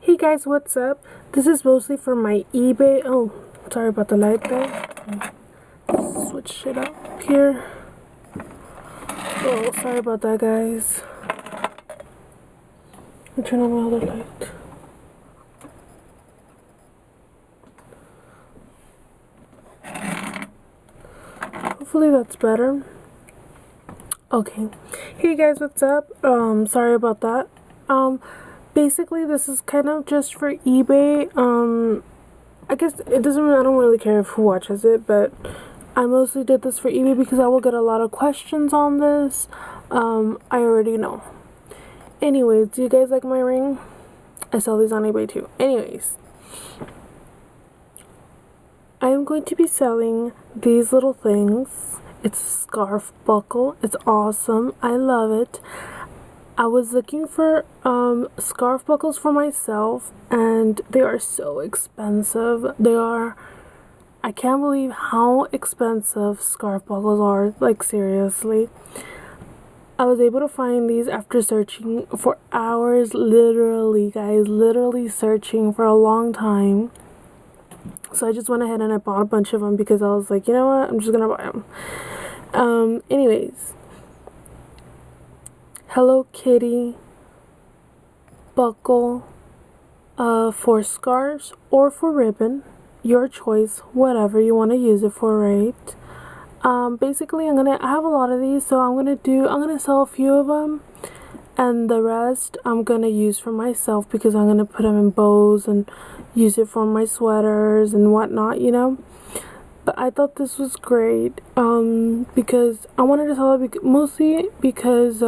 Hey guys, what's up? This is mostly for my eBay. Oh, sorry about the light there. Switch it up here. Oh, sorry about that, guys. I'll turn on my other light. Hopefully that's better. Okay. Hey guys, what's up? Sorry about that. Basically this is kind of just for eBay. I guess I don't really care who watches it, but I mostly did this for eBay because I will get a lot of questions on this. I already know. Anyways, do you guys like my ring? I sell these on eBay too. Anyways, I am going to be selling these little things. It's a scarf buckle. It's awesome. I love it. I was looking for scarf buckles for myself, and they are so expensive. I can't believe how expensive scarf buckles are. Like, seriously. I was able to find these after searching for hours, literally, guys, literally searching for a long time. So I just went ahead and I bought a bunch of them because I was like, you know what, I'm just gonna buy them. Anyways, Hello Kitty buckle for scarves or for ribbon, your choice, whatever you want to use it for, right? Basically I have a lot of these, so I'm gonna sell a few of them, and the rest I'm gonna use for myself because I'm gonna put them in bows and use it for my sweaters and whatnot, you know. But I thought this was great because I wanted to sell it mostly because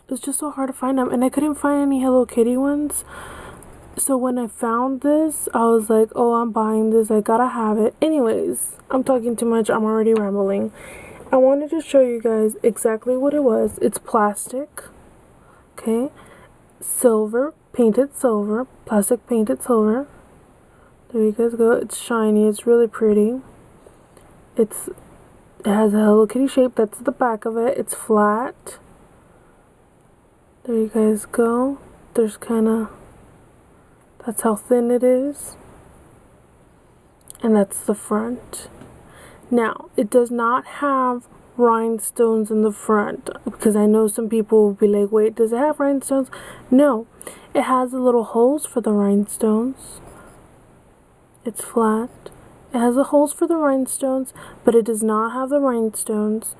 it's just so hard to find them, and I couldn't find any Hello Kitty ones. So when I found this, I was like, oh, I'm buying this, I gotta have it. Anyways, I'm talking too much, I'm already rambling. I wanted to show you guys exactly what it was. It's plastic, okay, silver, painted silver, plastic painted silver. There you guys go. It's shiny, it's really pretty. It has a Hello Kitty shape. That's the back of it. It's flat. There you guys go. There's that's how thin it is. And that's the front. Now, it does not have rhinestones in the front, because I know some people will be like, wait, does it have rhinestones? No, it has the little holes for the rhinestones. It's flat. It has the holes for the rhinestones, but it does not have the rhinestones.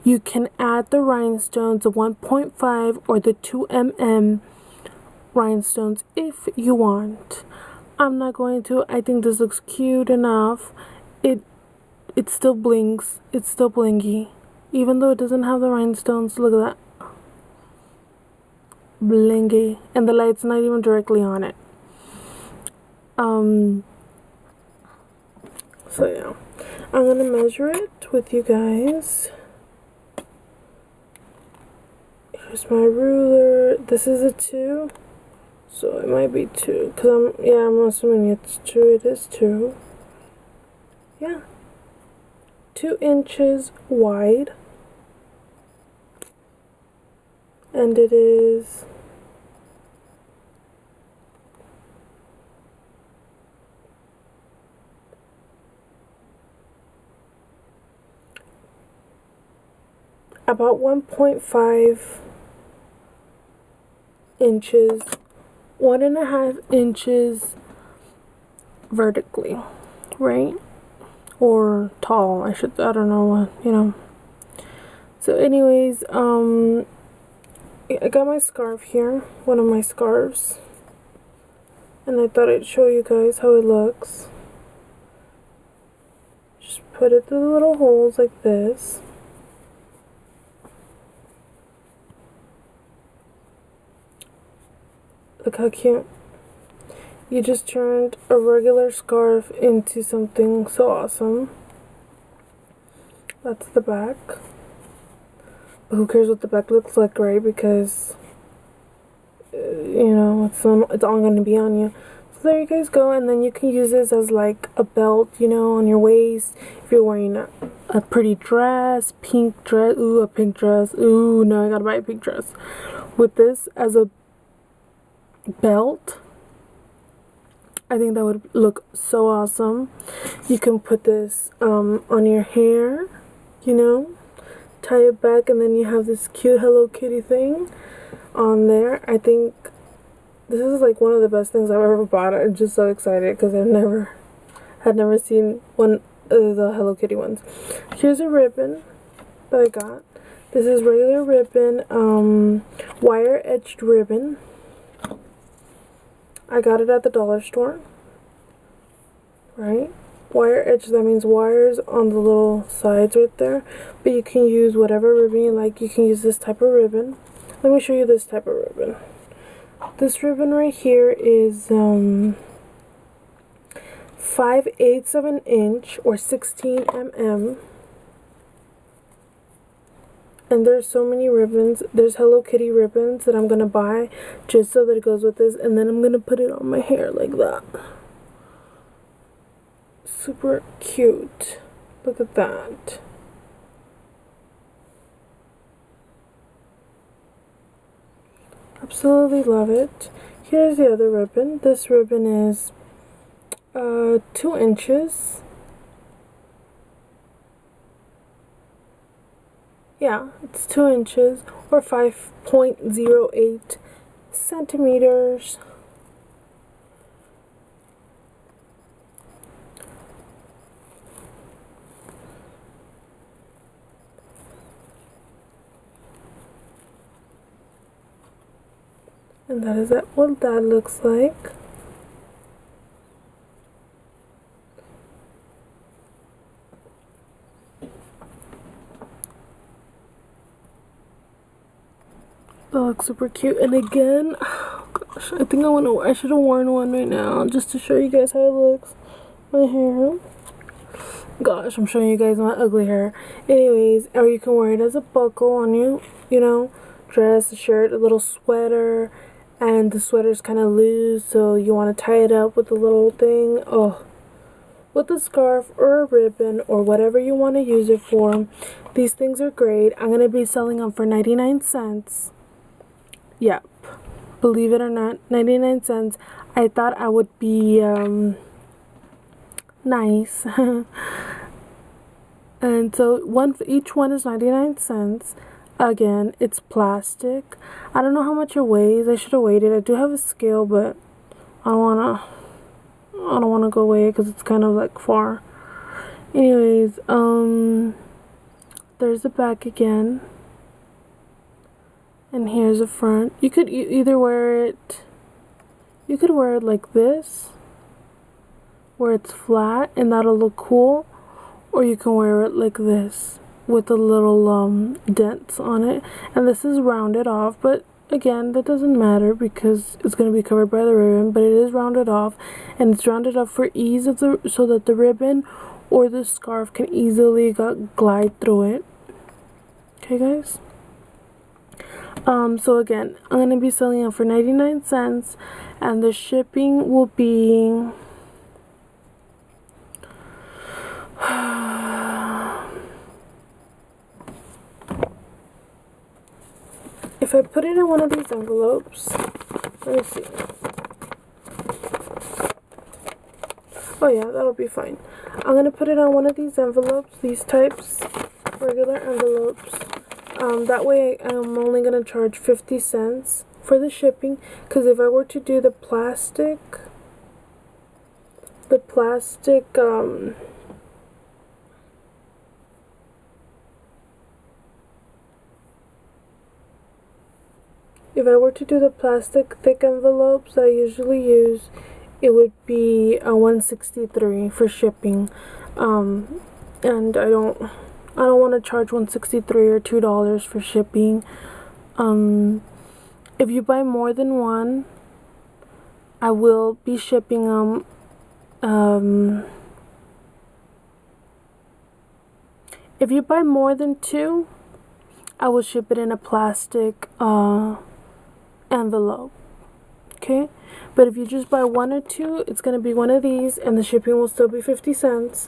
You can add the rhinestones, the 1.5 or the 2 rhinestones if you want. I'm not going to. I think this looks cute enough. It still blinks. It's still blingy. Even though it doesn't have the rhinestones, look at that. Blingy. And the light's not even directly on it. So yeah. I'm gonna measure it with you guys. Here's my ruler. This is a 2. So it might be 2. Because I'm assuming it's 2. It is 2. Yeah. 2 inches wide, and it is about 1.5 inches, 1.5 inches vertically, right? Or tall, I don't know what, you know. So anyways, I got my scarf here, one of my scarves, and I thought I'd show you guys how it looks. Just put it through the little holes like this. Look how cute. You just turned a regular scarf into something so awesome. That's the back. But who cares what the back looks like, right? Because, you know, it's all going to be on you. So there you guys go. And then you can use this as like a belt, you know, on your waist. If you're wearing a pretty dress, pink dress. Ooh, a pink dress. Ooh, no, I gotta buy a pink dress. With this as a belt. I think that would look so awesome. You can put this on your hair, you know, tie it back, and then you have this cute Hello Kitty thing on there. I think this is like one of the best things I've ever bought. I'm just so excited because had never seen one of the Hello Kitty ones. Here's a ribbon that I got. This is regular ribbon, wire edged ribbon. I got it at the dollar store, right? Wire edge, that means wires on the little sides right there. But you can use whatever ribbon you like. You can use this type of ribbon. Let me show you this type of ribbon. This ribbon right here is 5/8 of an inch or 16 mm. And there's so many ribbons. There's Hello Kitty ribbons that I'm going to buy just so that it goes with this. And then I'm going to put it on my hair like that. Super cute. Look at that. Absolutely love it. Here's the other ribbon. This ribbon is 2 inches. Yeah, it's 2 inches or 5.08 centimeters. And that is what that looks like. That looks super cute. And again, oh gosh, I think I should have worn one right now just to show you guys how it looks. My hair. Gosh, I'm showing you guys my ugly hair. Anyways, or you can wear it as a buckle on you, you know, dress, a shirt, a little sweater, and the sweater's kind of loose, so you want to tie it up with a little thing. Oh, with a scarf or a ribbon or whatever you want to use it for. These things are great. I'm going to be selling them for 99 cents. Yep, believe it or not, 99 cents. I thought I would be nice. And so each one is 99 cents. Again, it's plastic. I don't know how much it weighs. I should have weighed it. I do have a scale, but I don't wanna go weigh it because it's kind of like far. Anyways, there's the back again. And here's the front. You could either wear it, you could wear it like this, where it's flat and that'll look cool, or you can wear it like this with the little dents on it. And this is rounded off, but again, that doesn't matter because it's going to be covered by the ribbon, but it is rounded off, and it's rounded off for ease of so that the ribbon or the scarf can easily glide through it. Okay, guys? So again, I'm going to be selling it for 99 cents, and the shipping will be if I put it in one of these envelopes, let me see. Oh yeah, that'll be fine. I'm going to put it on one of these envelopes, these types, regular envelopes. That way I'm only going to charge 50 cents for the shipping, because if I were to do the plastic, if I were to do the plastic thick envelopes that I usually use, it would be $163 for shipping. And I don't want to charge $163 or $2 for shipping. If you buy more than one, I will be shipping them. If you buy more than two, I will ship it in a plastic envelope. Okay? But if you just buy one or two, it's going to be one of these, and the shipping will still be 50 cents.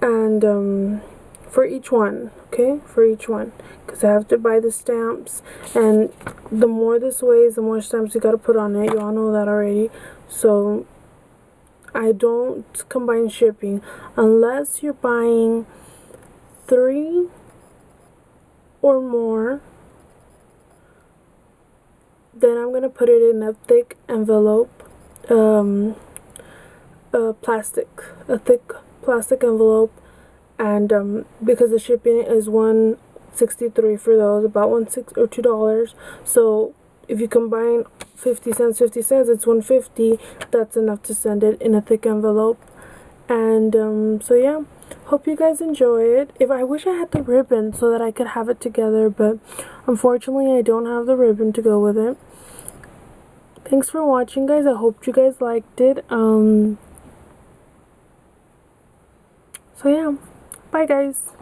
And for each one, okay, for each one, because I have to buy the stamps, and the more this weighs, the more stamps you gotta put on it. You all know that already. So I don't combine shipping unless you're buying 3 or more. Then I'm gonna put it in a thick envelope, a thick plastic envelope, and because the shipping is $1.63 for those, about $1.60 or $2. So if you combine 50 cents, it's $1.50. That's enough to send it in a thick envelope. And so yeah, hope you guys enjoy it. I wish I had the ribbon so that I could have it together, but unfortunately I don't have the ribbon to go with it. Thanks for watching, guys. I hope you guys liked it. So yeah, bye guys.